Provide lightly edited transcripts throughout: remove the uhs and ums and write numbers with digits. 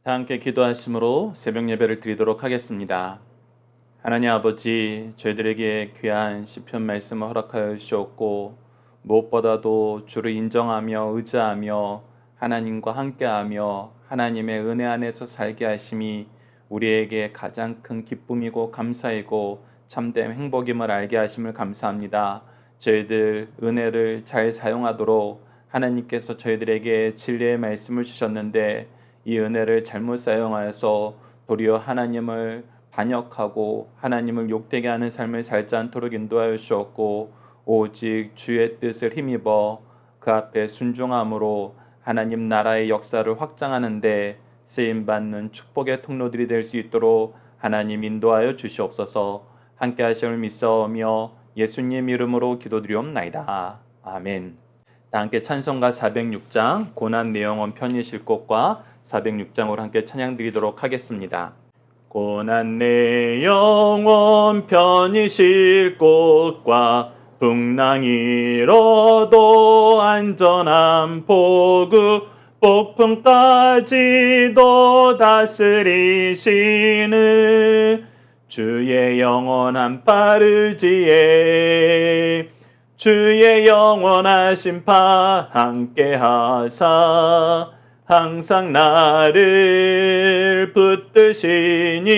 다 함께 기도하심으로 새벽 예배를 드리도록 하겠습니다. 하나님 아버지, 저희들에게 귀한 시편 말씀을 허락하여 주셨고 무엇보다도 주를 인정하며 의지하며 하나님과 함께하며 하나님의 은혜 안에서 살게 하심이 우리에게 가장 큰 기쁨이고 감사이고 참된 행복임을 알게 하심을 감사합니다. 저희들 은혜를 잘 사용하도록 하나님께서 저희들에게 진리의 말씀을 주셨는데 이 은혜를 잘못 사용하여서 도리어 하나님을 반역하고 하나님을 욕되게 하는 삶을 살지 않도록 인도하여 주셨고, 오직 주의 뜻을 힘입어 그 앞에 순종함으로 하나님 나라의 역사를 확장하는데 쓰임받는 축복의 통로들이 될 수 있도록 하나님 인도하여 주시옵소서. 함께 하심을 믿사오며 예수님 이름으로 기도드리옵나이다. 아멘. 다 함께 찬송가 406장 고난 내 영혼 편이실 곳과 406장으로 함께 찬양 드리도록 하겠습니다. 고난 내 영혼 편이실 곳과 풍랑이로도 안전한 보급 폭풍까지도 다스리시는 주의 영원한 파르지에 주의 영원한 심판 함께하사 항상 나를 붙드시니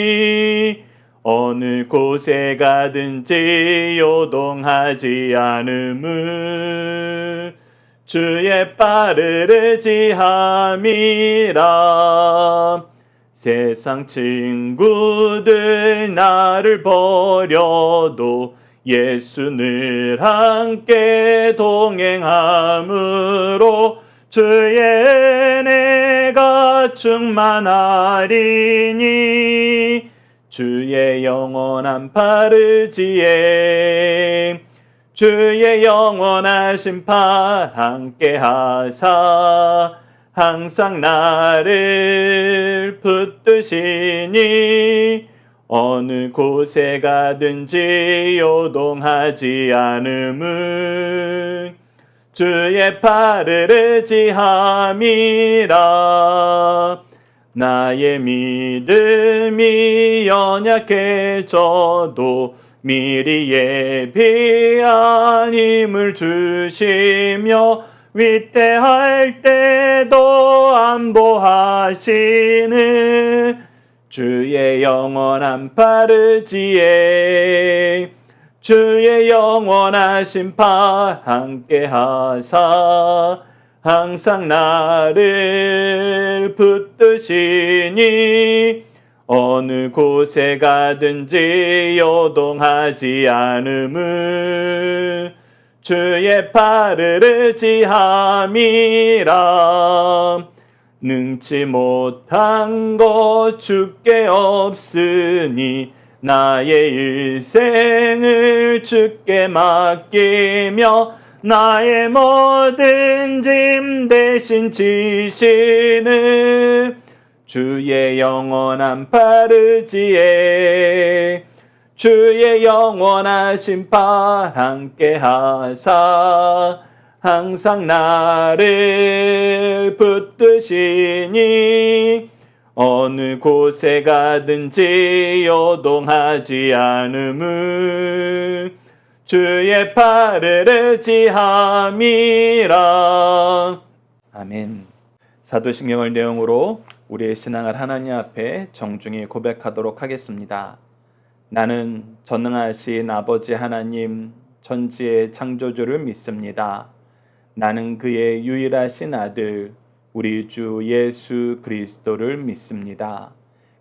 어느 곳에 가든지 요동하지 않음은 주의 발을 의지함이라. 세상 친구들 나를 버려도 예수 늘 함께 동행함으로 주의 은혜가 충만하리니 주의 영원한 파르지에 주의 영원한 심판 함께하사 항상 나를 붙드시니 어느 곳에 가든지 요동하지 않음은 주의 팔을 의지함이라. 나의 믿음이 연약해져도 미리 예비한 힘을 주시며 위대할 때도 안보하시는 주의 영원한 파르지에 주의 영원한 심판 함께하사 항상 나를 붙드시니 어느 곳에 가든지 요동하지 않음은 주의 팔을 의지함이라. 능치 못한 것 주께 없으니 나의 일생을 주께 맡기며 나의 모든 짐 대신 지시는 주의 영원한 파르지에 주의 영원한 심판 함께하사 항상 나를 붙드시니 어느 곳에 가든지 요동하지 않음은 주의 팔을 의지함이라. 아멘. 사도신경을 내용으로 우리의 신앙을 하나님 앞에 정중히 고백하도록 하겠습니다. 나는 전능하신 아버지 하나님 천지의 창조주를 믿습니다. 나는 그의 유일하신 아들 우리 주 예수 그리스도를 믿습니다.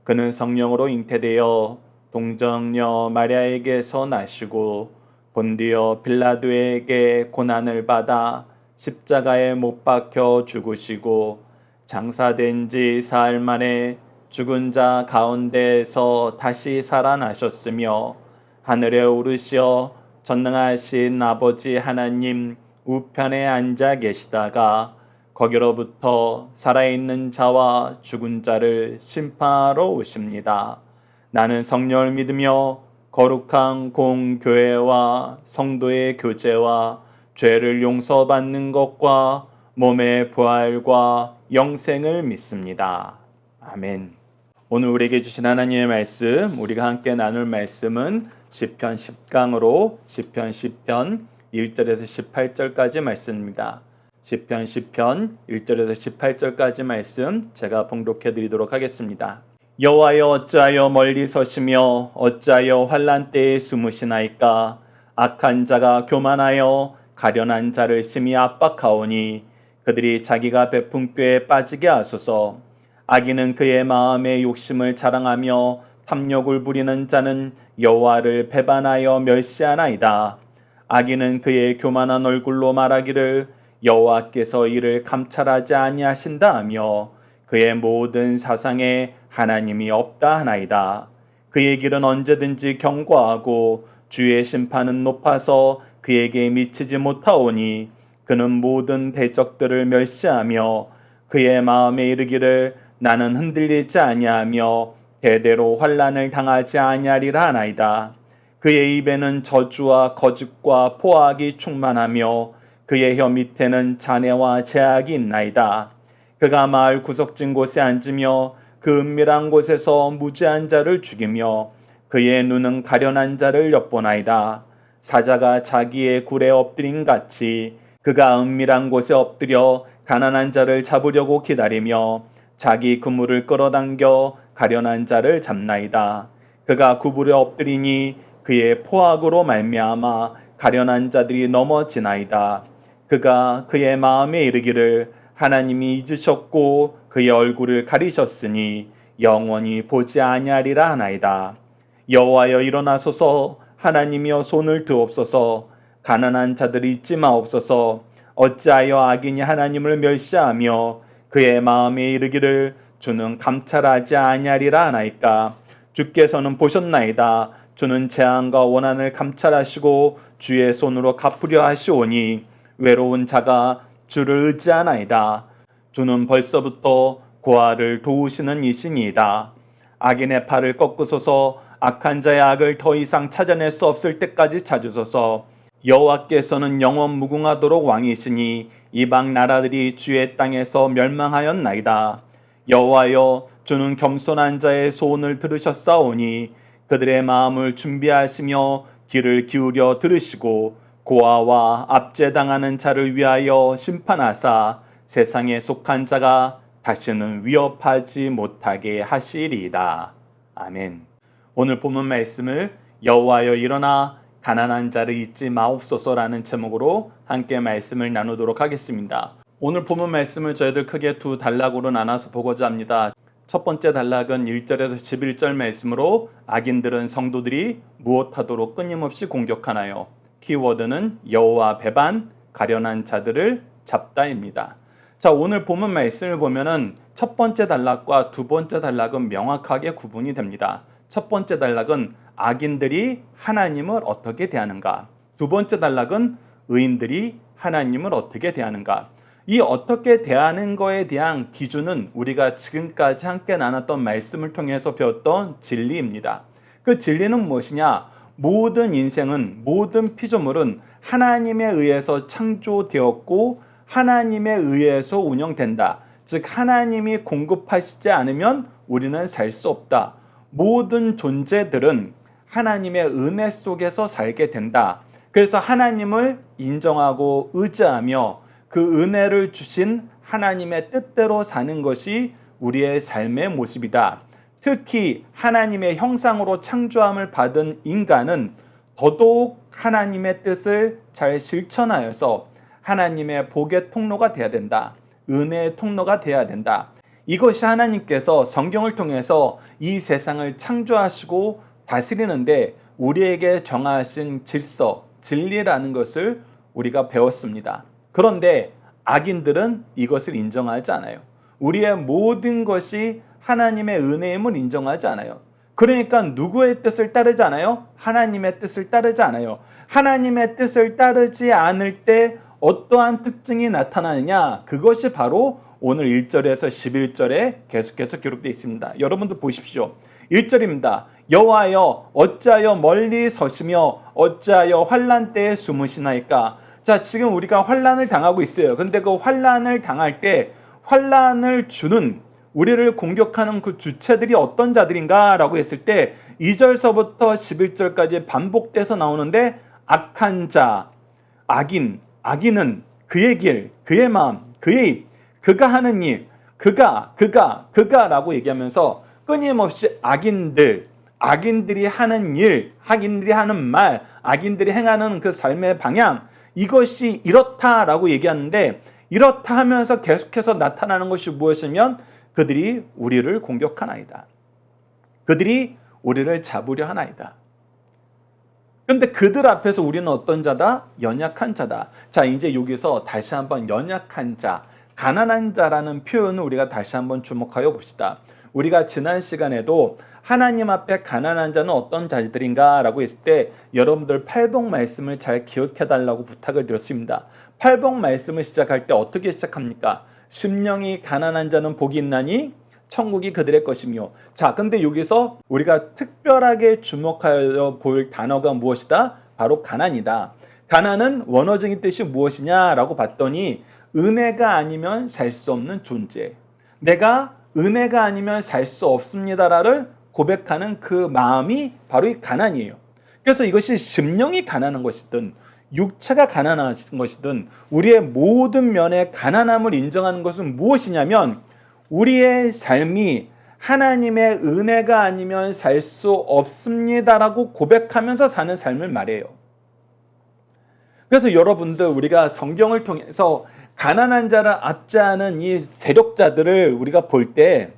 그는 성령으로 잉태되어 동정녀 마리아에게서 나시고 본디오 빌라도에게 고난을 받아 십자가에 못 박혀 죽으시고 장사된 지 사흘 만에 죽은 자 가운데에서 다시 살아나셨으며 하늘에 오르시어 전능하신 아버지 하나님 우편에 앉아 계시다가 거기로부터 살아있는 자와 죽은 자를 심판하러 오십니다. 나는 성령을 믿으며 거룩한 공교회와 성도의 교제와 죄를 용서받는 것과 몸의 부활과 영생을 믿습니다. 아멘. 오늘 우리에게 주신 하나님의 말씀, 우리가 함께 나눌 말씀은 시편 10강으로 시편 10편 1절에서 18절까지 말씀입니다. 시편 10편 1절에서 18절까지 말씀 제가 봉독해 드리도록 하겠습니다. 여호와여 어찌하여 멀리 서시며 어찌하여 환난 때에 숨으시나이까. 악한 자가 교만하여 가련한 자를 심히 압박하오니 그들이 자기가 베푼 꾀에 빠지게 하소서. 악인은 그의 마음의 욕심을 자랑하며 탐욕을 부리는 자는 여호와를 배반하여 멸시하나이다. 악인은 그의 교만한 얼굴로 말하기를 여호와께서 이를 감찰하지 아니하신다 하며 그의 모든 사상에 하나님이 없다 하나이다. 그의 길은 언제든지 견고하고 주의 심판은 높아서 그에게 미치지 못하오니 그는 모든 대적들을 멸시하며 그의 마음에 이르기를 나는 흔들리지 아니하며 대대로 환난을 당하지 아니하리라 하나이다. 그의 입에는 저주와 거짓과 포악이 충만하며 그의 혀 밑에는 잔해와 제약이 있나이다. 그가 마을 구석진 곳에 앉으며 그 은밀한 곳에서 무죄한 자를 죽이며 그의 눈은 가련한 자를 엿보나이다. 사자가 자기의 굴에 엎드린 같이 그가 은밀한 곳에 엎드려 가난한 자를 잡으려고 기다리며 자기 그물을 끌어당겨 가련한 자를 잡나이다. 그가 구불에 엎드리니 그의 포악으로 말미암아 가련한 자들이 넘어지나이다. 그가 그의 마음에 이르기를 하나님이 잊으셨고 그의 얼굴을 가리셨으니 영원히 보지 아니하리라 하나이다. 여호와여 일어나소서. 하나님이여 손을 드옵소서. 가난한 자들이 잊지 마옵소서. 어찌하여 악인이 하나님을 멸시하며 그의 마음에 이르기를 주는 감찰하지 아니하리라 하나이까. 주께서는 보셨나이다. 주는 재앙과 원한을 감찰하시고 주의 손으로 갚으려 하시오니 외로운 자가 주를 의지하나이다. 주는 벌써부터 고아를 도우시는 이시니이다. 악인의 팔을 꺾으소서. 악한 자의 악을 더 이상 찾아낼 수 없을 때까지 찾으소서. 여호와께서는 영원 무궁하도록 왕이시니 이방 나라들이 주의 땅에서 멸망하였나이다. 여호와여 주는 겸손한 자의 소원을 들으셨사오니 그들의 마음을 준비하시며 귀를 기울여 들으시고 고아와 압제당하는 자를 위하여 심판하사 세상에 속한 자가 다시는 위협하지 못하게 하시리이다. 아멘. 오늘 본문 말씀을 여호와여 일어나 가난한 자를 잊지 마옵소서라는 제목으로 함께 말씀을 나누도록 하겠습니다. 오늘 본문 말씀을 저희들 크게 두 단락으로 나눠서 보고자 합니다. 첫 번째 단락은 1절에서 11절 말씀으로 악인들은 성도들이 무엇하도록 끊임없이 공격하나요? 키워드는 여호와 배반, 가련한 자들을 잡다입니다. 자, 오늘 본문 말씀을 보면은 첫 번째 단락과 두 번째 단락은 명확하게 구분이 됩니다. 첫 번째 단락은 악인들이 하나님을 어떻게 대하는가? 두 번째 단락은 의인들이 하나님을 어떻게 대하는가? 이 어떻게 대하는 거에 대한 기준은 우리가 지금까지 함께 나눴던 말씀을 통해서 배웠던 진리입니다. 그 진리는 무엇이냐? 모든 인생은, 모든 피조물은 하나님에 의해서 창조되었고 하나님에 의해서 운영된다. 즉 하나님이 공급하시지 않으면 우리는 살 수 없다. 모든 존재들은 하나님의 은혜 속에서 살게 된다. 그래서 하나님을 인정하고 의지하며 그 은혜를 주신 하나님의 뜻대로 사는 것이 우리의 삶의 모습이다. 특히 하나님의 형상으로 창조함을 받은 인간은 더더욱 하나님의 뜻을 잘 실천하여서 하나님의 복의 통로가 되어야 된다. 은혜의 통로가 되어야 된다. 이것이 하나님께서 성경을 통해서 이 세상을 창조하시고 다스리는데 우리에게 정하신 질서, 진리라는 것을 우리가 배웠습니다. 그런데 악인들은 이것을 인정하지 않아요. 우리의 모든 것이 하나님의 은혜임을 인정하지 않아요. 그러니까 누구의 뜻을 따르지 않아요? 하나님의 뜻을 따르지 않아요. 하나님의 뜻을 따르지 않을 때 어떠한 특징이 나타나느냐? 그것이 바로 오늘 1절에서 11절에 계속해서 기록되어 있습니다. 여러분들 보십시오. 1절입니다. 여호와여 어찌하여 멀리 서시며 어찌하여 환난 때에 숨으시나이까. 자, 지금 우리가 환난을 당하고 있어요. 근데 그 환난을 당할 때 환난을 주는 우리를 공격하는 그 주체들이 어떤 자들인가 라고 했을 때 2절서부터 11절까지 반복돼서 나오는데 악한 자, 악인, 악인은 그의 길, 그의 마음, 그의 입, 그가 하는 일, 그가 라고 얘기하면서 끊임없이 악인들이 하는 일, 악인들이 하는 말, 악인들이 행하는 그 삶의 방향, 이것이 이렇다라고 얘기하는데 이렇다 하면서 계속해서 나타나는 것이 무엇이면 그들이 우리를 공격하나이다. 그들이 우리를 잡으려 하나이다. 그런데 그들 앞에서 우리는 어떤 자다? 연약한 자다. 자, 이제 여기서 다시 한번 연약한 자, 가난한 자라는 표현을 우리가 다시 한번 주목하여 봅시다. 우리가 지난 시간에도 하나님 앞에 가난한 자는 어떤 자들인가 라고 했을 때 여러분들 팔복 말씀을 잘 기억해 달라고 부탁을 드렸습니다. 팔복 말씀을 시작할 때 어떻게 시작합니까? 심령이 가난한 자는 복이 있나니 천국이 그들의 것이며. 자, 근데 여기서 우리가 특별하게 주목하여 볼 단어가 무엇이다? 바로 가난이다. 가난은 원어적인 뜻이 무엇이냐라고 봤더니 은혜가 아니면 살 수 없는 존재. 내가 은혜가 아니면 살 수 없습니다라를 고백하는 그 마음이 바로 이 가난이에요. 그래서 이것이 심령이 가난한 것이든 육체가 가난한 것이든 우리의 모든 면의 가난함을 인정하는 것은 무엇이냐면 우리의 삶이 하나님의 은혜가 아니면 살 수 없습니다라고 고백하면서 사는 삶을 말해요. 그래서 여러분들 우리가 성경을 통해서 가난한 자를 압제하는 이 세력자들을 우리가 볼 때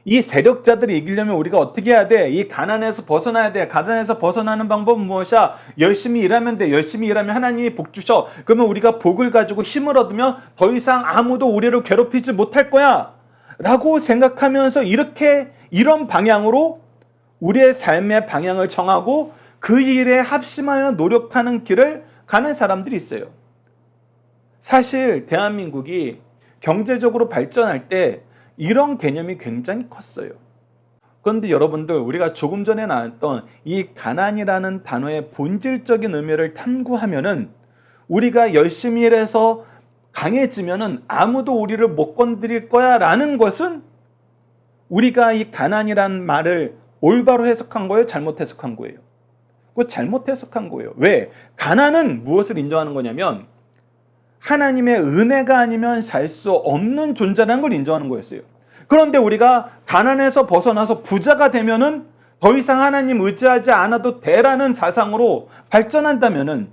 이 세력자들을 이기려면 우리가 어떻게 해야 돼? 이 가난에서 벗어나야 돼. 가난에서 벗어나는 방법은 무엇이야? 열심히 일하면 돼. 열심히 일하면 하나님이 복 주셔. 그러면 우리가 복을 가지고 힘을 얻으면 더 이상 아무도 우리를 괴롭히지 못할 거야 라고 생각하면서 이런 방향으로 우리의 삶의 방향을 정하고 그 일에 합심하여 노력하는 길을 가는 사람들이 있어요. 사실 대한민국이 경제적으로 발전할 때 이런 개념이 굉장히 컸어요. 그런데 여러분들 우리가 조금 전에 나왔던 이 가난이라는 단어의 본질적인 의미를 탐구하면은 우리가 열심히 일해서 강해지면은 아무도 우리를 못 건드릴 거야 라는 것은 우리가 이 가난이라는 말을 올바로 해석한 거예요? 잘못 해석한 거예요? 그거 잘못 해석한 거예요. 왜? 가난은 무엇을 인정하는 거냐면 하나님의 은혜가 아니면 살 수 없는 존재라는 걸 인정하는 거였어요. 그런데 우리가 가난에서 벗어나서 부자가 되면은 더 이상 하나님 의지하지 않아도 돼라는 사상으로 발전한다면은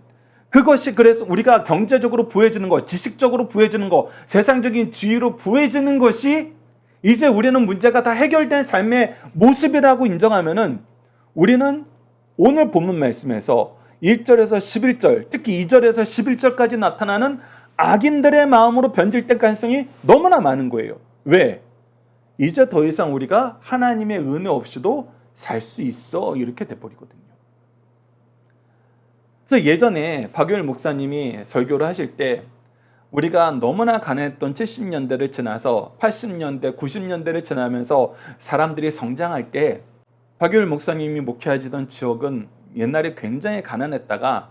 그것이 그래서 우리가 경제적으로 부해지는 것, 지식적으로 부해지는 것, 세상적인 지위로 부해지는 것이 이제 우리는 문제가 다 해결된 삶의 모습이라고 인정하면은 우리는 오늘 본문 말씀에서 1절에서 11절, 특히 2절에서 11절까지 나타나는 악인들의 마음으로 변질될 가능성이 너무나 많은 거예요. 왜? 이제 더 이상 우리가 하나님의 은혜 없이도 살 수 있어 이렇게 돼버리거든요. 그래서 예전에 박유일 목사님이 설교를 하실 때 우리가 너무나 가난했던 70년대를 지나서 80년대, 90년대를 지나면서 사람들이 성장할 때 박유일 목사님이 목회하시던 지역은 옛날에 굉장히 가난했다가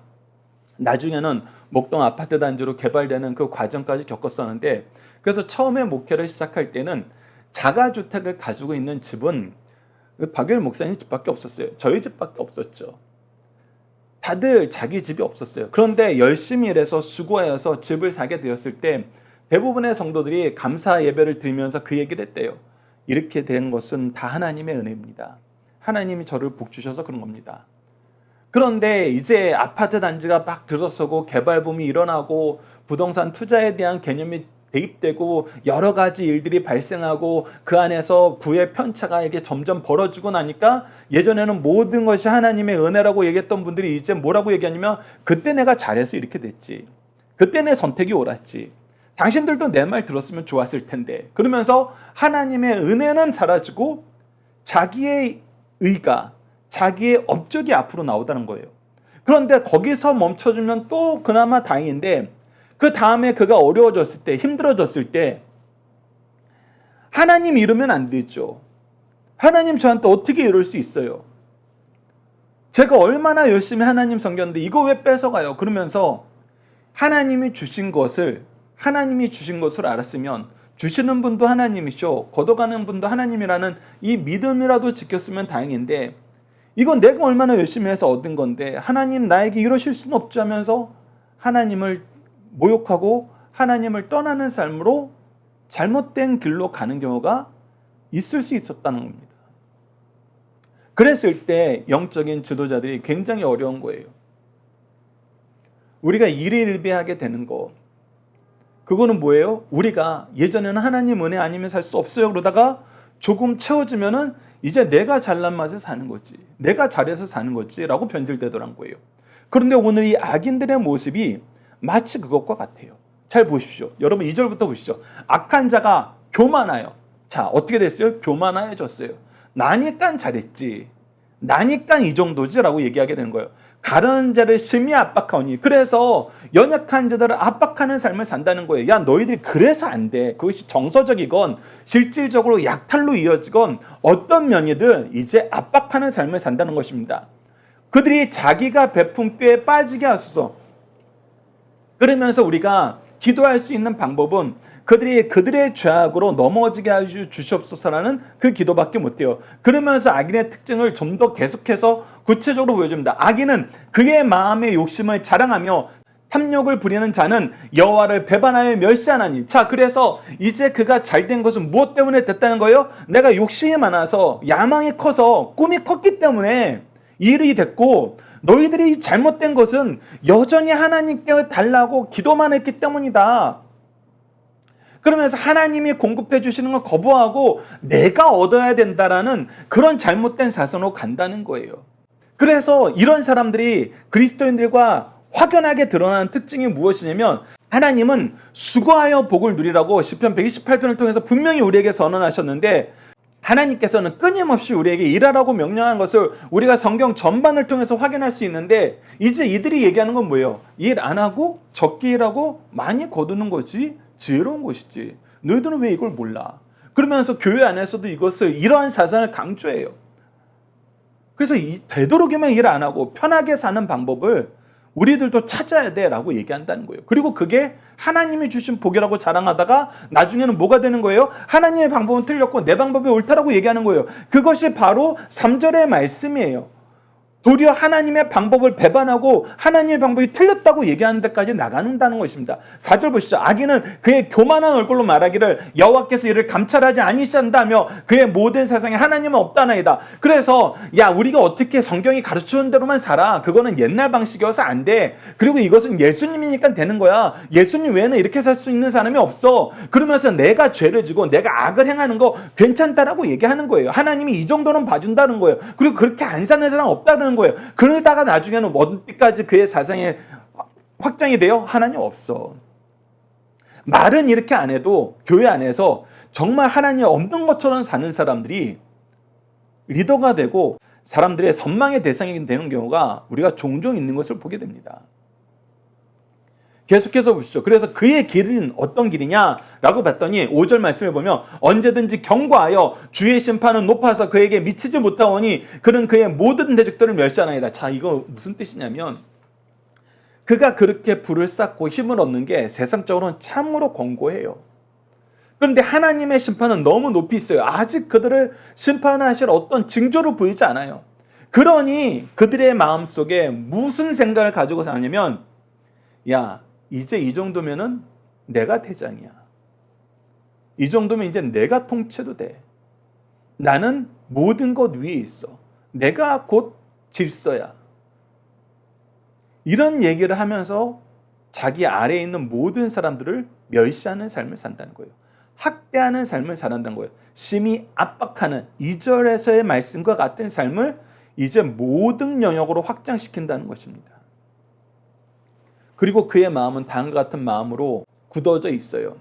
나중에는 목동 아파트 단지로 개발되는 그 과정까지 겪었었는데 그래서 처음에 목회를 시작할 때는 자가주택을 가지고 있는 집은 박유일 목사님 집밖에 없었어요. 저희 집밖에 없었죠. 다들 자기 집이 없었어요. 그런데 열심히 일해서 수고해서 집을 사게 되었을 때 대부분의 성도들이 감사 예배를 드리면서 그 얘기를 했대요. 이렇게 된 것은 다 하나님의 은혜입니다. 하나님이 저를 복 주셔서 그런 겁니다. 그런데 이제 아파트 단지가 막 들어서고 개발붐이 일어나고 부동산 투자에 대한 개념이 대입되고 여러 가지 일들이 발생하고 그 안에서 부의 편차가 이게 점점 벌어지고 나니까 예전에는 모든 것이 하나님의 은혜라고 얘기했던 분들이 이제 뭐라고 얘기하냐면 그때 내가 잘해서 이렇게 됐지. 그때 내 선택이 옳았지. 당신들도 내 말 들었으면 좋았을 텐데. 그러면서 하나님의 은혜는 사라지고 자기의 의가 자기의 업적이 앞으로 나오다는 거예요. 그런데 거기서 멈춰주면 또 그나마 다행인데 그 다음에 그가 어려워졌을 때 힘들어졌을 때 하나님 이러면 안 되죠. 하나님 저한테 어떻게 이럴 수 있어요? 제가 얼마나 열심히 하나님 섬겼는데 이거 왜 뺏어가요? 그러면서 하나님이 주신 것을 알았으면 주시는 분도 하나님이시오, 걷어가는 분도 하나님이라는 이 믿음이라도 지켰으면 다행인데, 이건 내가 얼마나 열심히 해서 얻은 건데 하나님 나에게 이러실 수는 없지 하면서 하나님을 모욕하고 하나님을 떠나는 삶으로 잘못된 길로 가는 경우가 있을 수 있었다는 겁니다. 그랬을 때 영적인 지도자들이 굉장히 어려운 거예요. 우리가 일희일비하게 되는 거, 그거는 뭐예요? 우리가 예전에는 하나님 은혜 아니면 살 수 없어요 그러다가 조금 채워지면은 이제 내가 잘난 맛에 사는 거지, 내가 잘해서 사는 거지 라고 변질되더란 거예요. 그런데 오늘 이 악인들의 모습이 마치 그것과 같아요. 잘 보십시오. 여러분 2절부터 보시죠. 악한 자가 교만하여. 자, 어떻게 됐어요? 교만해졌어요. 나니까 잘했지, 나니까 이 정도지 라고 얘기하게 되는 거예요. 가련한 자를 심히 압박하오니. 그래서 연약한 자들을 압박하는 삶을 산다는 거예요. 야, 너희들이 그래서 안 돼. 그것이 정서적이건 실질적으로 약탈로 이어지건 어떤 면이든 이제 압박하는 삶을 산다는 것입니다. 그들이 자기가 베푼 꾀에 빠지게 하소서. 그러면서 우리가 기도할 수 있는 방법은 그들의 죄악으로 넘어지게 하여 주시옵소서라는 그 기도밖에 못해요. 그러면서 악인의 특징을 좀 더 계속해서 구체적으로 보여줍니다. 악인은 그의 마음의 욕심을 자랑하며 탐욕을 부리는 자는 여호와를 배반하여 멸시하나니. 자, 그래서 이제 그가 잘된 것은 무엇 때문에 됐다는 거예요? 내가 욕심이 많아서, 야망이 커서, 꿈이 컸기 때문에 일이 됐고, 너희들이 잘못된 것은 여전히 하나님께 달라고 기도만 했기 때문이다. 그러면서 하나님이 공급해 주시는 걸 거부하고 내가 얻어야 된다라는 그런 잘못된 사상으로 간다는 거예요. 그래서 이런 사람들이 그리스도인들과 확연하게 드러나는 특징이 무엇이냐면, 하나님은 수고하여 복을 누리라고 시편 128편을 통해서 분명히 우리에게 선언하셨는데, 하나님께서는 끊임없이 우리에게 일하라고 명령한 것을 우리가 성경 전반을 통해서 확인할 수 있는데, 이제 이들이 얘기하는 건 뭐예요? 일 안 하고 적게 일하고 많이 거두는 거지 지혜로운 것이지, 너희들은 왜 이걸 몰라? 그러면서 교회 안에서도 이것을, 이러한 사상을 강조해요. 그래서 되도록이면 일 안 하고 편하게 사는 방법을 우리들도 찾아야 돼 라고 얘기한다는 거예요. 그리고 그게 하나님이 주신 복이라고 자랑하다가 나중에는 뭐가 되는 거예요? 하나님의 방법은 틀렸고 내 방법이 옳다라고 얘기하는 거예요. 그것이 바로 3절의 말씀이에요. 도리어 하나님의 방법을 배반하고 하나님의 방법이 틀렸다고 얘기하는 데까지 나간다는 것입니다. 4절 보시죠. 악인은 그의 교만한 얼굴로 말하기를 여호와께서 이를 감찰하지 아니하신다며 그의 모든 세상에 하나님은 없다나이다. 그래서 야, 우리가 어떻게 성경이 가르치는 대로만 살아, 그거는 옛날 방식이어서 안 돼. 그리고 이것은 예수님이니까 되는 거야. 예수님 외에는 이렇게 살 수 있는 사람이 없어. 그러면서 내가 죄를 지고 내가 악을 행하는 거 괜찮다라고 얘기하는 거예요. 하나님이 이 정도는 봐준다는 거예요. 그리고 그렇게 안 사는 사람 없다는 거예요. 그러다가 나중에는 어디까지 그의 사상이 확장이 돼요? 하나님 없어. 말은 이렇게 안 해도 교회 안에서 정말 하나님 없는 것처럼 사는 사람들이 리더가 되고 사람들의 선망의 대상이 되는 경우가 우리가 종종 있는 것을 보게 됩니다. 계속해서 보시죠. 그래서 그의 길은 어떤 길이냐라고 봤더니 5절 말씀을 보면, 언제든지 경고하여 주의 심판은 높아서 그에게 미치지 못하오니 그는 그의 모든 대적들을 멸시하나이다. 자, 이거 무슨 뜻이냐면, 그가 그렇게 불을 쌓고 힘을 얻는 게 세상적으로는 참으로 권고해요. 그런데 하나님의 심판은 너무 높이 있어요. 아직 그들을 심판하실 어떤 징조를 보이지 않아요. 그러니 그들의 마음속에 무슨 생각을 가지고 사냐면, 야, 이제 이 정도면은 내가 대장이야. 이 정도면 이제 내가 통째도 돼. 나는 모든 것 위에 있어. 내가 곧 질서야. 이런 얘기를 하면서 자기 아래에 있는 모든 사람들을 멸시하는 삶을 산다는 거예요. 학대하는 삶을 살아간다는 거예요. 심히 압박하는 2절에서의 말씀과 같은 삶을 이제 모든 영역으로 확장시킨다는 것입니다. 그리고 그의 마음은 다음과 같은 마음으로 굳어져 있어요.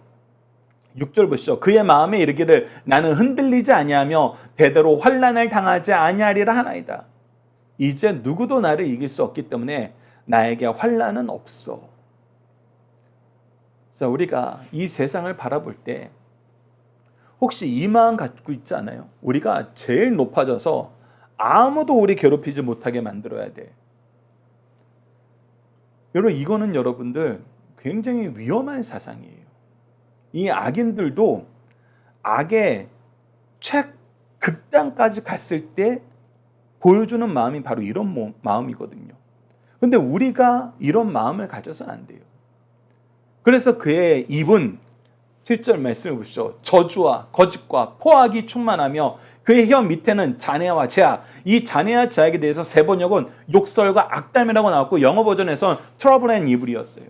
6절 보시죠. 그의 마음에 이르기를 나는 흔들리지 아니하며 대대로 환난을 당하지 아니하리라 하나이다. 이제 누구도 나를 이길 수 없기 때문에 나에게 환난은 없어. 자, 우리가 이 세상을 바라볼 때 혹시 이 마음 갖고 있지 않아요? 우리가 제일 높아져서 아무도 우리 괴롭히지 못하게 만들어야 돼. 여러분, 이거는 여러분들 굉장히 위험한 사상이에요. 이 악인들도 악의 최극단까지 갔을 때 보여주는 마음이 바로 이런 마음이거든요. 근데 우리가 이런 마음을 가져서는 안 돼요. 그래서 그의 입은 7절 말씀을 보시죠. 저주와 거짓과 포악이 충만하며 그의 혀 밑에는 잔해와 제악. 이 잔해와 제악에 대해서 세 번역은 욕설과 악담이라고 나왔고 영어 버전에서는 trouble and evil이었어요.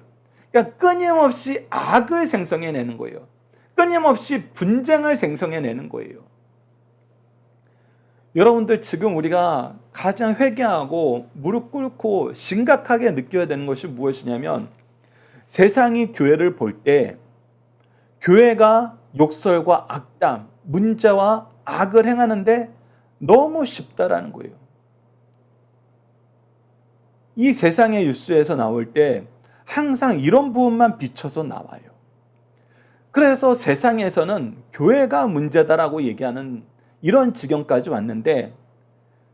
그러니까 끊임없이 악을 생성해내는 거예요. 끊임없이 분쟁을 생성해내는 거예요. 여러분들 지금 우리가 가장 회개하고 무릎 꿇고 심각하게 느껴야 되는 것이 무엇이냐면 세상이 교회를 볼 때 교회가 욕설과 악담, 문제와 악을 행하는데 너무 쉽다라는 거예요. 이 세상의 뉴스에서 나올 때 항상 이런 부분만 비춰서 나와요. 그래서 세상에서는 교회가 문제다라고 얘기하는 이런 지경까지 왔는데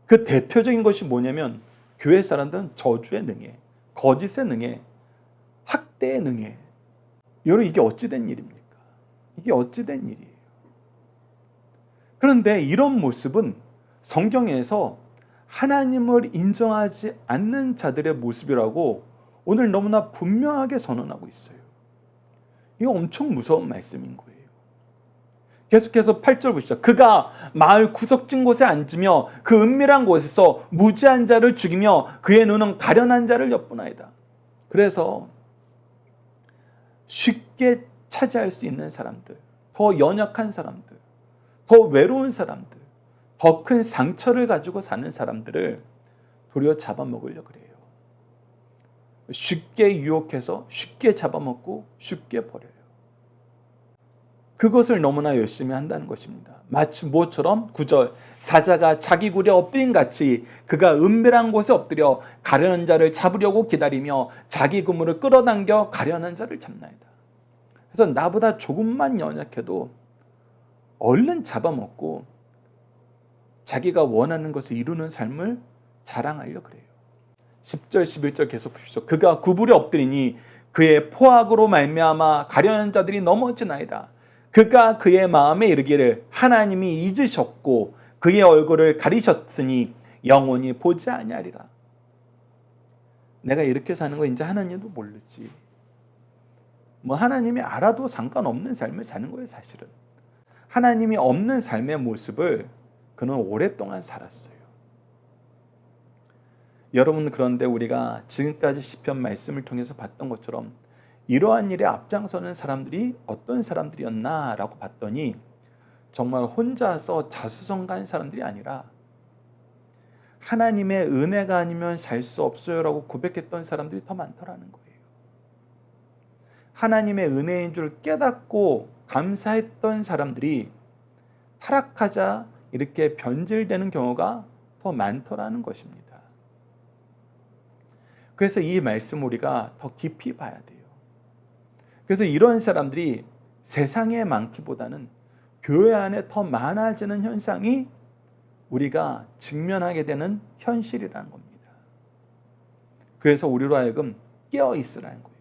그 대표적인 것이 뭐냐면 교회 사람들은 저주에 능해, 거짓에 능해, 학대에 능해. 여러분 이게 어찌된 일입니까? 이게 어찌된 일이에요. 그런데 이런 모습은 성경에서 하나님을 인정하지 않는 자들의 모습이라고 오늘 너무나 분명하게 선언하고 있어요. 이거 엄청 무서운 말씀인 거예요. 계속해서 8절 보시죠. 그가 마을 구석진 곳에 앉으며 그 은밀한 곳에서 무지한 자를 죽이며 그의 눈은 가련한 자를 엿보나이다. 그래서 쉽게 차지할 수 있는 사람들, 더 연약한 사람들, 더 외로운 사람들, 더 큰 상처를 가지고 사는 사람들을 도리어 잡아먹으려고 그래요. 쉽게 유혹해서 쉽게 잡아먹고 쉽게 버려요. 그것을 너무나 열심히 한다는 것입니다. 마치 무엇처럼 9절 사자가 자기 굴에 엎드린 같이 그가 은밀한 곳에 엎드려 가려는 자를 잡으려고 기다리며 자기 그물을 끌어당겨 가려는 자를 잡나이다. 그래서 나보다 조금만 연약해도 얼른 잡아먹고 자기가 원하는 것을 이루는 삶을 자랑하려고 그래요. 10절 11절 계속 보십시오. 그가 구불에 엎드리니 그의 포악으로 말미암아 가려는 자들이 넘어지나이다. 그가 그의 마음에 이르기를 하나님이 잊으셨고 그의 얼굴을 가리셨으니 영원히 보지 아니하리라. 내가 이렇게 사는 거 이제 하나님도 모르지. 뭐 하나님이 알아도 상관없는 삶을 사는 거예요. 사실은 하나님이 없는 삶의 모습을 그는 오랫동안 살았어요. 여러분, 그런데 우리가 지금까지 시편 말씀을 통해서 봤던 것처럼 이러한 일에 앞장서는 사람들이 어떤 사람들이었나라고 봤더니 정말 혼자서 자수성가한 사람들이 아니라 하나님의 은혜가 아니면 살 수 없어요라고 고백했던 사람들이 더 많더라는 거예요. 하나님의 은혜인 줄 깨닫고 감사했던 사람들이 타락하자 이렇게 변질되는 경우가 더 많더라는 것입니다. 그래서 이 말씀 우리가 더 깊이 봐야 돼요. 그래서 이런 사람들이 세상에 많기보다는 교회 안에 더 많아지는 현상이 우리가 직면하게 되는 현실이라는 겁니다. 그래서 우리로 하여금 깨어 있으라는 거예요.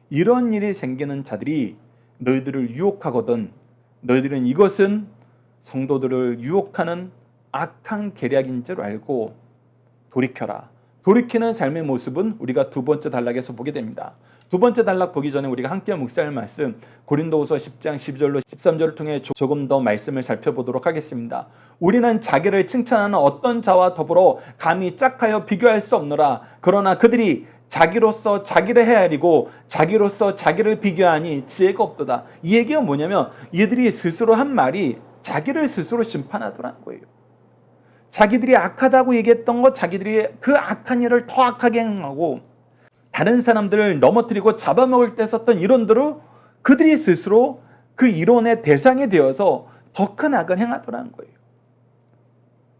이런 일이 생기는 자들이 너희들을 유혹하거든 너희들은 이것은 성도들을 유혹하는 악한 계략인 줄 알고 돌이켜라. 돌이키는 삶의 모습은 우리가 두 번째 단락에서 보게 됩니다. 두 번째 단락 보기 전에 우리가 함께 묵상할 말씀 고린도후서 10장 12절로 13절을 통해 조금 더 말씀을 살펴보도록 하겠습니다. 우리는 자기를 칭찬하는 어떤 자와 더불어 감히 짝하여 비교할 수 없노라. 그러나 그들이 자기로서 자기를 헤아리고 자기로서 자기를 비교하니 지혜가 없도다. 이 얘기가 뭐냐면 이들이 스스로 한 말이 자기를 스스로 심판하더라는 거예요. 자기들이 악하다고 얘기했던 것, 자기들이 그 악한 일을 더 악하게 행하고 다른 사람들을 넘어뜨리고 잡아먹을 때 썼던 이론대로 그들이 스스로 그 이론의 대상이 되어서 더 큰 악을 행하더라는 거예요.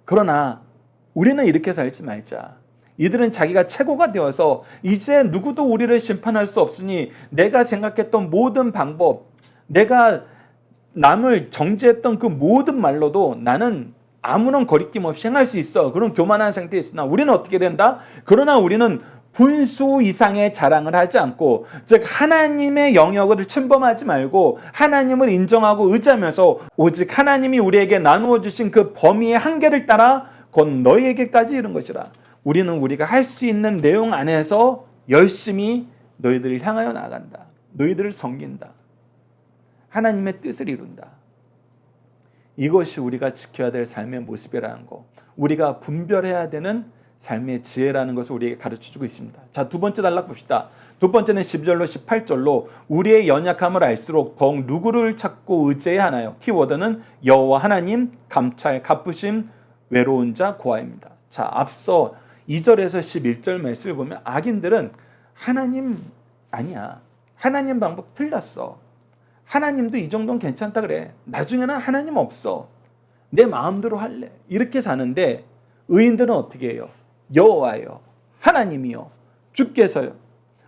그러나 우리는 이렇게 살지 말자. 이들은 자기가 최고가 되어서 이제 누구도 우리를 심판할 수 없으니 내가 생각했던 모든 방법, 내가 남을 정죄했던 그 모든 말로도 나는 아무런 거리낌 없이 행할 수 있어. 그런 교만한 상태에 있으나 우리는 어떻게 된다? 그러나 우리는 분수 이상의 자랑을 하지 않고, 즉 하나님의 영역을 침범하지 말고 하나님을 인정하고 의지하면서 오직 하나님이 우리에게 나누어 주신 그 범위의 한계를 따라 곧 너희에게까지 이른 것이라. 우리는 우리가 할 수 있는 내용 안에서 열심히 너희들을 향하여 나아간다. 너희들을 섬긴다. 하나님의 뜻을 이룬다. 이것이 우리가 지켜야 될 삶의 모습이라는 거, 우리가 분별해야 되는 삶의 지혜라는 것을 우리에게 가르쳐주고 있습니다. 자, 두 번째 단락 봅시다. 두 번째는 12절로 18절로 우리의 연약함을 알수록 더욱 누구를 찾고 의지해야 하나요? 키워드는 여호와 하나님, 감찰, 갚으심, 외로운 자, 고아입니다. 자, 앞서 2절에서 11절 말씀을 보면 악인들은 하나님 아니야, 하나님 방법 틀렸어, 하나님도 이 정도는 괜찮다 그래, 나중에는 하나님 없어, 내 마음대로 할래, 이렇게 사는데, 의인들은 어떻게 해요? 여호와여, 하나님이요, 주께서요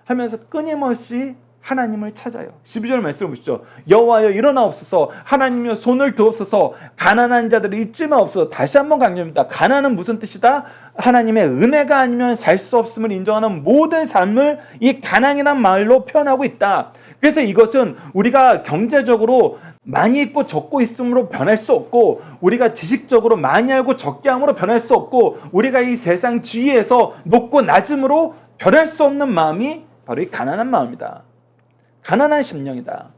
하면서 끊임없이 하나님을 찾아요. 12절 말씀을 보시죠. 여호와여 일어나옵소서, 하나님이여 손을 드옵소서, 가난한 자들을 잊지 마옵소서. 다시 한번 강조합니다. 가난은 무슨 뜻이다? 하나님의 은혜가 아니면 살 수 없음을 인정하는 모든 삶을 이 가난이란 말로 표현하고 있다. 그래서 이것은 우리가 경제적으로 많이 있고 적고 있음으로 변할 수 없고, 우리가 지식적으로 많이 알고 적게 함으로 변할 수 없고, 우리가 이 세상 지위에서 높고 낮음으로 변할 수 없는 마음이 바로 이 가난한 마음이다. 가난한 심령이다.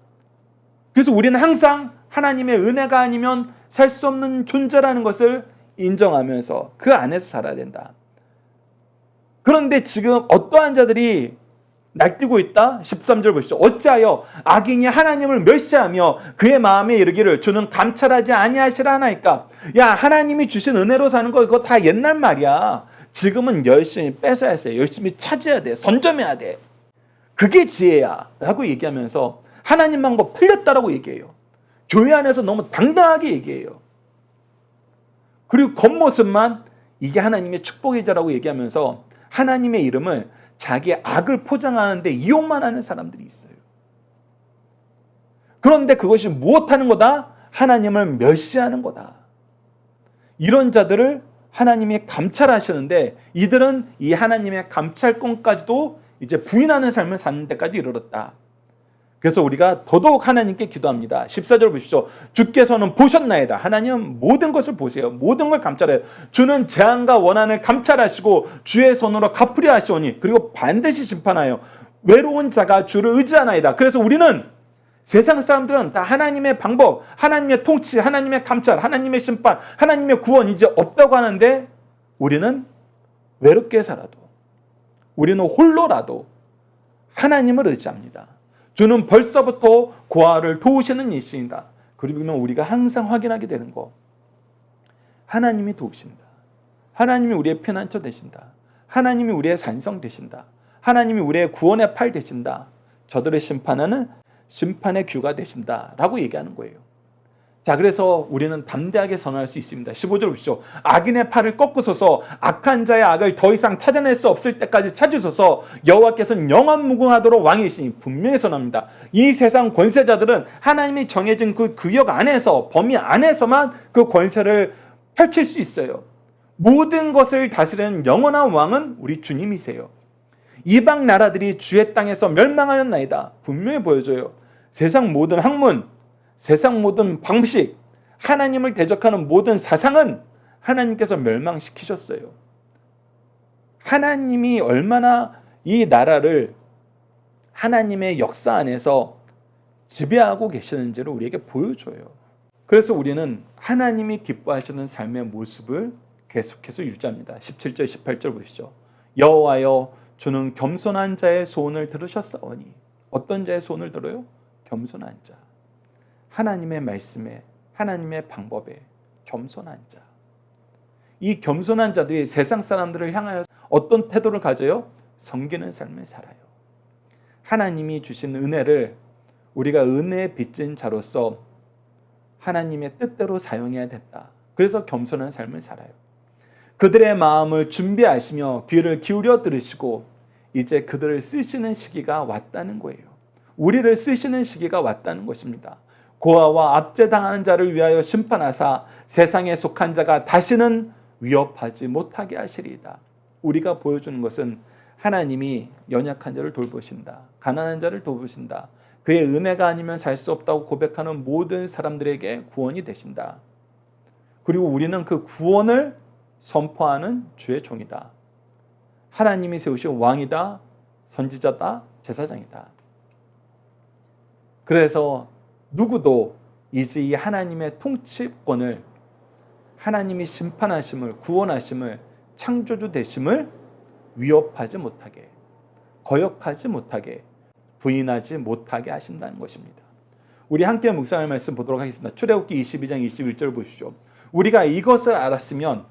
그래서 우리는 항상 하나님의 은혜가 아니면 살 수 없는 존재라는 것을 인정하면서 그 안에서 살아야 된다. 그런데 지금 어떠한 자들이 날뛰고 있다? 13절 보시죠. 어찌하여 악인이 하나님을 멸시하며 그의 마음에 이르기를 주는 감찰하지 아니하시라 하나이까. 야, 하나님이 주신 은혜로 사는 거 그거 다 옛날 말이야. 지금은 열심히 뺏어야 돼. 열심히 차지해야 돼. 선점해야 돼. 그게 지혜야 라고 얘기하면서 하나님 방법 틀렸다라고 얘기해요. 교회 안에서 너무 당당하게 얘기해요. 그리고 겉모습만 이게 하나님의 축복이자라고 얘기하면서 하나님의 이름을 자기의 악을 포장하는데 이용만 하는 사람들이 있어요. 그런데 그것이 무엇하는 거다? 하나님을 멸시하는 거다. 이런 자들을 하나님이 감찰하시는데, 이들은 이 하나님의 감찰권까지도 이제 부인하는 삶을 사는 데까지 이르렀다. 그래서 우리가 더더욱 하나님께 기도합니다. 14절 보십시오. 주께서는 보셨나이다. 하나님 모든 것을 보세요. 모든 걸 감찰해요. 주는 재앙과 원한을 감찰하시고 주의 손으로 갚으려 하시오니 그리고 반드시 심판하여 외로운 자가 주를 의지하나이다. 그래서 우리는, 세상 사람들은 다 하나님의 방법, 하나님의 통치, 하나님의 감찰, 하나님의 심판, 하나님의 구원 이제 없다고 하는데, 우리는 외롭게 살아도, 우리는 홀로라도 하나님을 의지합니다. 주는 벌써부터 고아를 도우시는 이신이다. 그러면 우리가 항상 확인하게 되는 거, 하나님이 도우신다. 하나님이 우리의 피난처 되신다. 하나님이 우리의 산성 되신다. 하나님이 우리의 구원의 팔 되신다. 저들의 심판하는 심판의 규가 되신다라고 얘기하는 거예요. 자, 그래서 우리는 담대하게 선언할 수 있습니다. 15절 보시죠. 악인의 팔을 꺾으소서, 악한 자의 악을 더 이상 찾아낼 수 없을 때까지 찾으소서. 여호와께서는 영원무궁하도록 왕이시니. 분명히 선언합니다. 이 세상 권세자들은 하나님이 정해진 그 구역 안에서, 범위 안에서만 그 권세를 펼칠 수 있어요. 모든 것을 다스리는 영원한 왕은 우리 주님이세요. 이방 나라들이 주의 땅에서 멸망하였나이다. 분명히 보여줘요. 세상 모든 학문, 세상 모든 방식, 하나님을 대적하는 모든 사상은 하나님께서 멸망시키셨어요. 하나님이 얼마나 이 나라를 하나님의 역사 안에서 지배하고 계시는지를 우리에게 보여줘요. 그래서 우리는 하나님이 기뻐하시는 삶의 모습을 계속해서 유지합니다. 17절, 18절 보시죠. 여호와여, 주는 겸손한 자의 소원을 들으셨사오니. 어떤 자의 소원을 들어요? 겸손한 자. 하나님의 말씀에, 하나님의 방법에 겸손한 자. 이 겸손한 자들이 세상 사람들을 향하여 어떤 태도를 가져요? 섬기는 삶을 살아요. 하나님이 주신 은혜를 우리가 은혜에 빚진 자로서 하나님의 뜻대로 사용해야 된다. 그래서 겸손한 삶을 살아요. 그들의 마음을 준비하시며 귀를 기울여 들으시고 이제 그들을 쓰시는 시기가 왔다는 거예요. 우리를 쓰시는 시기가 왔다는 것입니다. 고아와 압제당하는 자를 위하여 심판하사 세상에 속한 자가 다시는 위협하지 못하게 하시리이다. 우리가 보여주는 것은 하나님이 연약한 자를 돌보신다. 가난한 자를 돌보신다. 그의 은혜가 아니면 살 수 없다고 고백하는 모든 사람들에게 구원이 되신다. 그리고 우리는 그 구원을 선포하는 주의 종이다. 하나님이 세우신 왕이다, 선지자다, 제사장이다. 그래서 누구도 이제 이 하나님의 통치권을, 하나님이 심판하심을, 구원하심을, 창조주 되심을 위협하지 못하게, 거역하지 못하게, 부인하지 못하게 하신다는 것입니다. 우리 함께 묵상할 말씀 보도록 하겠습니다. 출애굽기 22장 21절 보십시오. 우리가 이것을 알았으면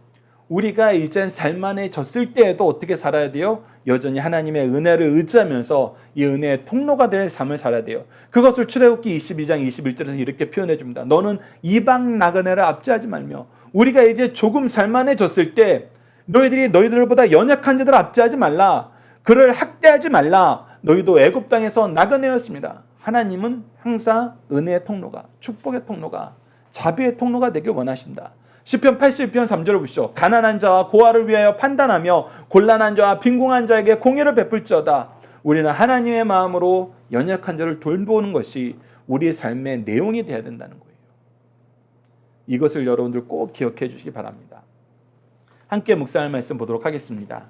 우리가 이젠 살만해졌을 때에도 어떻게 살아야 돼요? 여전히 하나님의 은혜를 의지하면서 이 은혜의 통로가 될 삶을 살아야 돼요. 그것을 출애굽기 22장 21절에서 이렇게 표현해 줍니다. 너는 이방 나그네를 압제하지 말며, 우리가 이제 조금 살만해졌을 때 너희들이 너희들보다 연약한 자들을 압제하지 말라. 그를 학대하지 말라. 너희도 애굽 땅에서 나그네였습니다. 하나님은 항상 은혜의 통로가, 축복의 통로가, 자비의 통로가 되길 원하신다. 시편 81편 3절을 보시죠. 가난한 자와 고아를 위하여 판단하며 곤란한 자와 빈궁한 자에게 공의를 베풀지어다. 우리는 하나님의 마음으로 연약한 자를 돌보는 것이 우리의 삶의 내용이 되어야 된다는 거예요. 이것을 여러분들 꼭 기억해 주시기 바랍니다. 함께 묵상할 말씀 보도록 하겠습니다.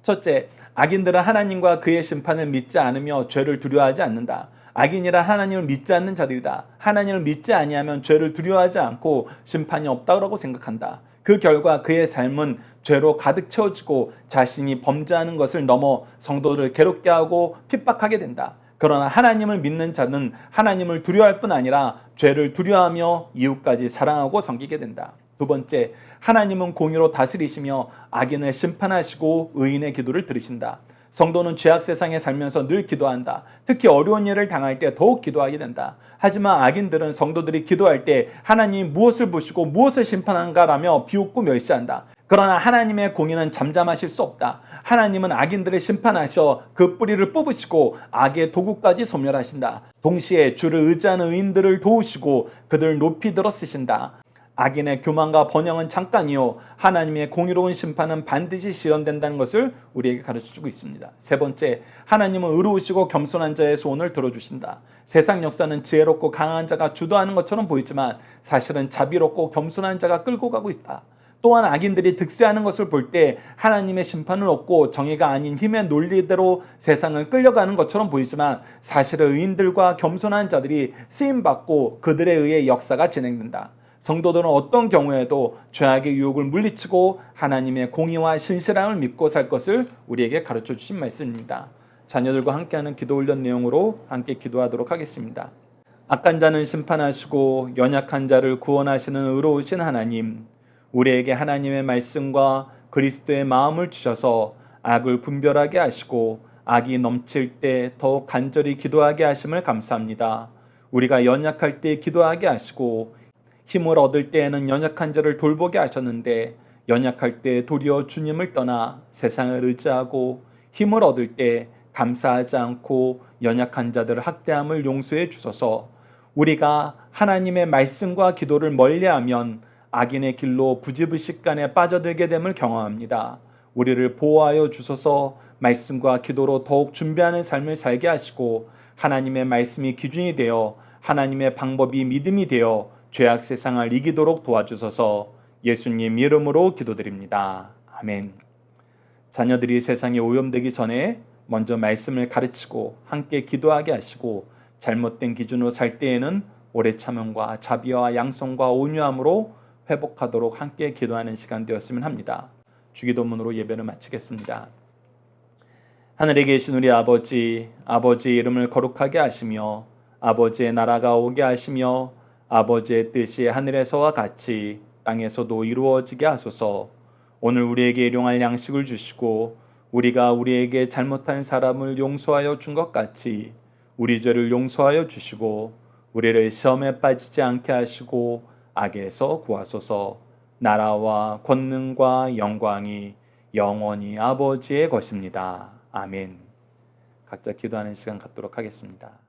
첫째, 악인들은 하나님과 그의 심판을 믿지 않으며 죄를 두려워하지 않는다. 악인이라 하나님을 믿지 않는 자들이다. 하나님을 믿지 아니하면 죄를 두려워하지 않고 심판이 없다고 생각한다. 그 결과 그의 삶은 죄로 가득 채워지고 자신이 범죄하는 것을 넘어 성도들을 괴롭게 하고 핍박하게 된다. 그러나 하나님을 믿는 자는 하나님을 두려워할 뿐 아니라 죄를 두려워하며 이웃까지 사랑하고 섬기게 된다. 두 번째, 하나님은 공의로 다스리시며 악인을 심판하시고 의인의 기도를 들으신다. 성도는 죄악 세상에 살면서 늘 기도한다. 특히 어려운 일을 당할 때 더욱 기도하게 된다. 하지만 악인들은 성도들이 기도할 때 하나님이 무엇을 보시고 무엇을 심판한가라며 비웃고 멸시한다. 그러나 하나님의 공의는 잠잠하실 수 없다. 하나님은 악인들을 심판하셔 그 뿌리를 뽑으시고 악의 도구까지 소멸하신다. 동시에 주를 의지하는 의인들을 도우시고 그들을 높이 들어 쓰신다. 악인의 교만과 번영은 잠깐이요 하나님의 공의로운 심판은 반드시 실현된다는 것을 우리에게 가르쳐주고 있습니다. 세 번째, 하나님은 의로우시고 겸손한 자의 소원을 들어주신다. 세상 역사는 지혜롭고 강한 자가 주도하는 것처럼 보이지만 사실은 자비롭고 겸손한 자가 끌고 가고 있다. 또한 악인들이 득세하는 것을 볼 때 하나님의 심판을 얻고 정의가 아닌 힘의 논리대로 세상을 끌려가는 것처럼 보이지만 사실은 의인들과 겸손한 자들이 쓰임받고 그들에 의해 역사가 진행된다. 성도들은 어떤 경우에도 죄악의 유혹을 물리치고 하나님의 공의와 신실함을 믿고 살 것을 우리에게 가르쳐 주신 말씀입니다. 자녀들과 함께하는 기도 훈련 내용으로 함께 기도하도록 하겠습니다. 악한 자는 심판하시고 연약한 자를 구원하시는 의로우신 하나님, 우리에게 하나님의 말씀과 그리스도의 마음을 주셔서 악을 분별하게 하시고 악이 넘칠 때 더욱 간절히 기도하게 하심을 감사합니다. 우리가 연약할 때 기도하게 하시고 힘을 얻을 때에는 연약한 자를 돌보게 하셨는데 연약할 때 도리어 주님을 떠나 세상을 의지하고 힘을 얻을 때 감사하지 않고 연약한 자들을 학대함을 용서해 주소서. 우리가 하나님의 말씀과 기도를 멀리하면 악인의 길로 부지불식간에 빠져들게 됨을 경험합니다. 우리를 보호하여 주소서. 말씀과 기도로 더욱 준비하는 삶을 살게 하시고 하나님의 말씀이 기준이 되어 하나님의 방법이 믿음이 되어 죄악 세상을 이기도록 도와주소서. 예수님 이름으로 기도드립니다. 아멘. 자녀들이 세상에 오염되기 전에 먼저 말씀을 가르치고 함께 기도하게 하시고 잘못된 기준으로 살 때에는 오래 참음과 자비와 양성과 온유함으로 회복하도록 함께 기도하는 시간 되었으면 합니다. 주기도문으로 예배를 마치겠습니다. 하늘에 계신 우리 아버지, 아버지의 이름을 거룩하게 하시며 아버지의 나라가 오게 하시며 아버지의 뜻이 하늘에서와 같이 땅에서도 이루어지게 하소서. 오늘 우리에게 일용할 양식을 주시고 우리가 우리에게 잘못한 사람을 용서하여 준 것 같이 우리 죄를 용서하여 주시고 우리를 시험에 빠지지 않게 하시고 악에서 구하소서. 나라와 권능과 영광이 영원히 아버지의 것입니다. 아멘. 각자 기도하는 시간 갖도록 하겠습니다.